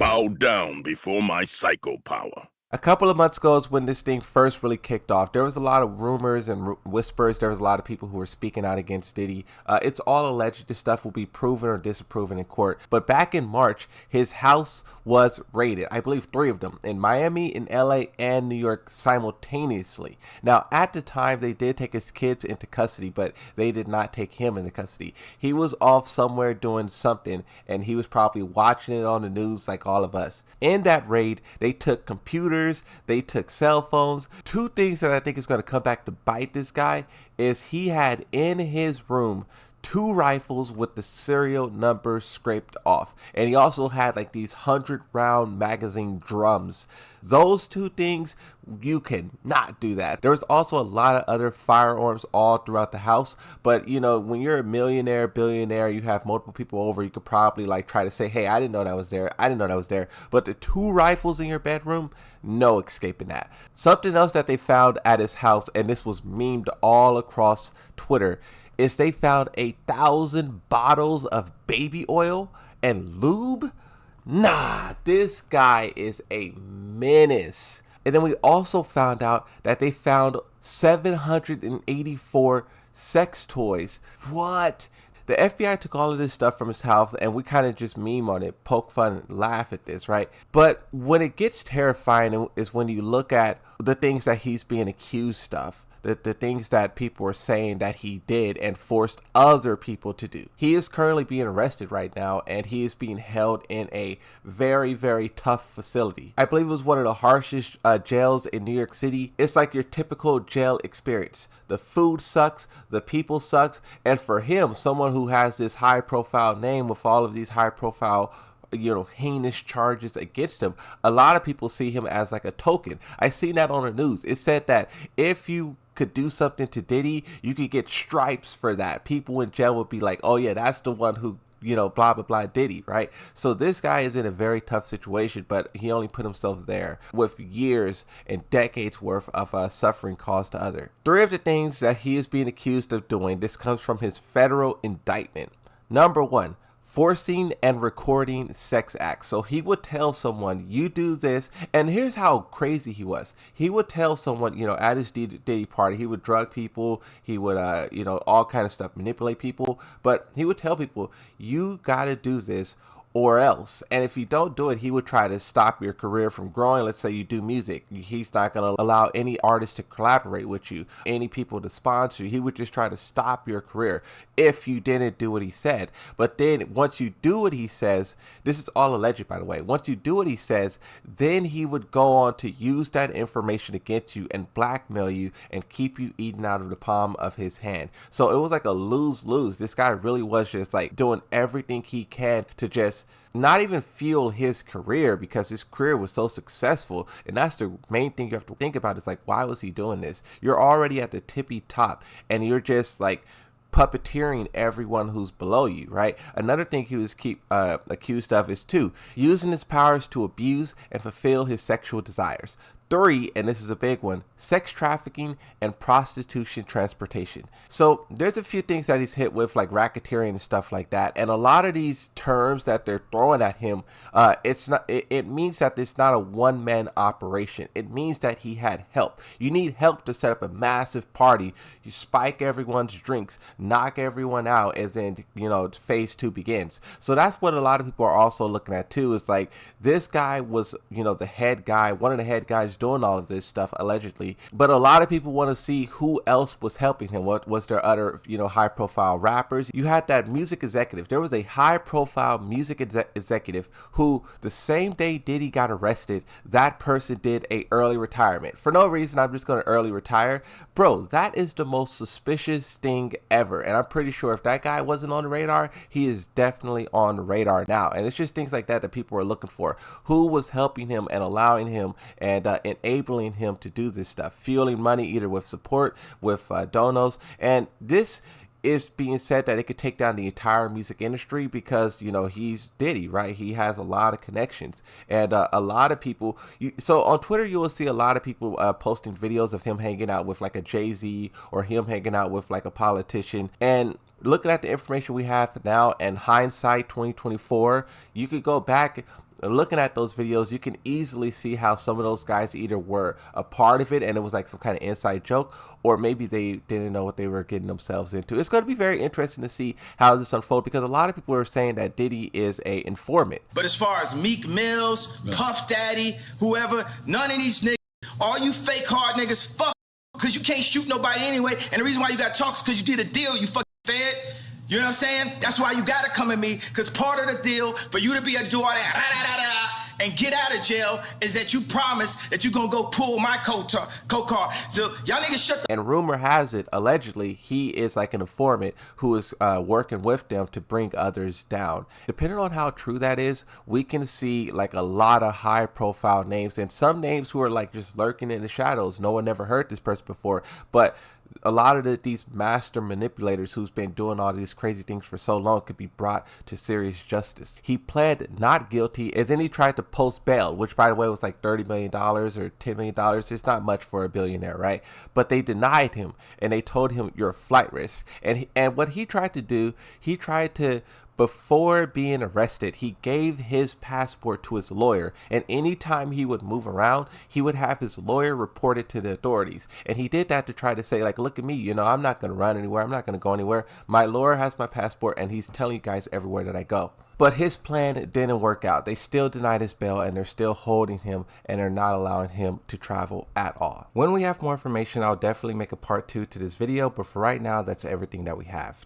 Bow down before my psycho power. A couple of months ago is when this thing first really kicked off. There was a lot of rumors and whispers. There was a lot of people who were speaking out against Diddy. It's all alleged. This stuff will be proven or disproven in court. But back in March, his house was raided. I believe 3 of them in Miami, in LA, and New York simultaneously. Now, at the time, they did take his kids into custody, but they did not take him into custody. He was off somewhere doing something, and he was probably watching it on the news like all of us. In that raid, they took computers, they took cell phones. 2 things that I think is going to come back to bite this guy is he had in his room 2 rifles with the serial numbers scraped off. And he also had like these 100-round magazine drums. Those 2 things, you cannot do that. There was also a lot of other firearms all throughout the house. But, you know, when you're a millionaire, billionaire, you have multiple people over, you could probably like try to say, hey, I didn't know that was there. I didn't know that was there. But the 2 rifles in your bedroom, no escaping that. Something else that they found at his house, and this was memed all across Twitter, is they found 1,000 bottles of baby oil and lube. Nah, this guy is a menace. And then we also found out that they found 784 sex toys. What? The FBI took all of this stuff from his house, and we kind of just meme on it, poke fun, laugh at this, right? But when it gets terrifying is when you look at the things that he's being accused of. The things that people are saying that he did and forced other people to do. He is currently being arrested right now, and he is being held in a very, very tough facility. I believe it was one of the harshest jails in New York City. It's like your typical jail experience. The food sucks, the people sucks, and for him, someone who has this high profile name with all of these high profile heinous charges against him, a lot of people see him as like a token. I seen that on the news. It said that if you could do something to Diddy, you could get stripes for that. People in jail would be like, oh yeah, that's the one who, blah, blah, blah, Diddy, right? So this guy is in a very tough situation, but he only put himself there with years and decades worth of suffering caused to others. 3 of the things that he is being accused of doing, this comes from his federal indictment. Number 1, forcing and recording sex acts. So he would tell someone, you do this, and here's how crazy he was. He would tell someone, at his Diddy party, he would drug people, he would, all kind of stuff, manipulate people, but he would tell people, you gotta do this or else. And if you don't do it, he would try to stop your career from growing. Let's say you do music. He's not going to allow any artist to collaborate with you, any people to sponsor you. He would just try to stop your career if you didn't do what he said. But then once you do what he says, this is all alleged, by the way. Once you do what he says, then he would go on to use that information against you and blackmail you and keep you eating out of the palm of his hand. So it was like a lose-lose. This guy really was just like doing everything he can to just not even fuel his career, because his career was so successful. And that's the main thing you have to think about, is like, why was he doing this? You're already at the tippy top and you're just like puppeteering everyone who's below you, right? Another thing he was accused of is 2, using his powers to abuse and fulfill his sexual desires. 3, and this is a big one, sex trafficking and prostitution transportation. So there's a few things that he's hit with, like racketeering and stuff like that. And a lot of these terms that they're throwing at him, it means that it's not a one-man operation. It means that he had help. You need help to set up a massive party. You spike everyone's drinks, knock everyone out, as in, phase 2 begins. So that's what a lot of people are also looking at too, is like, this guy was, the head guy, one of the head guys doing all of this stuff allegedly, but a lot of people want to see who else was helping him. What was there other high profile rappers? You had that music executive. There was a high profile music executive who the same day Diddy got arrested, that person did a early retirement for no reason. I'm just going to early retire. Bro, that is the most suspicious thing ever, and I'm pretty sure if that guy wasn't on the radar, he is definitely on the radar now. And it's just things like that that people are looking for. Who was helping him and allowing him and enabling him to do this stuff, fueling money either with support, with donos. And this is being said that it could take down the entire music industry because, he's Diddy, right? He has a lot of connections, and a lot of people. So on Twitter, you will see a lot of people posting videos of him hanging out with like a Jay-Z or him hanging out with like a politician. And looking at the information we have now and hindsight 2024, you could go back looking at those videos, you can easily see how some of those guys either were a part of it and it was like some kind of inside joke, or maybe they didn't know what they were getting themselves into. It's going to be very interesting to see how this unfolds, because a lot of people are saying that Diddy is a informant. But as far as Meek Mills, Puff Daddy, whoever, none of these niggas, all you fake hard niggas, fuck, because you can't shoot nobody anyway. And the reason why you got talks because you did a deal, you fucking fed. You know what I'm saying? That's why you gotta come at me, because part of the deal for you to be a do all that and get out of jail is that you promise that you're gonna go pull my coat card. So y'all niggas shut the. And rumor has it, allegedly, he is like an informant who is working with them to bring others down. Depending on how true that is, we can see like a lot of high profile names and some names who are like just lurking in the shadows. No one ever heard this person before, but a lot of these master manipulators who's been doing all these crazy things for so long could be brought to serious justice. He pled not guilty, and then he tried to post bail, which by the way was like $30 million or $10 million. It's not much for a billionaire, right? But they denied him and they told him you're a flight risk. And what he tried to do, he tried to, before being arrested, he gave his passport to his lawyer, and anytime he would move around, he would have his lawyer report it to the authorities. And he did that to try to say, like, look at me, you know, I'm not going to run anywhere, I'm not going to go anywhere. My lawyer has my passport and he's telling you guys everywhere that I go. But his plan didn't work out. They still denied his bail and they're still holding him and they're not allowing him to travel at all. When we have more information, I'll definitely make a part 2 to this video, but for right now, that's everything that we have.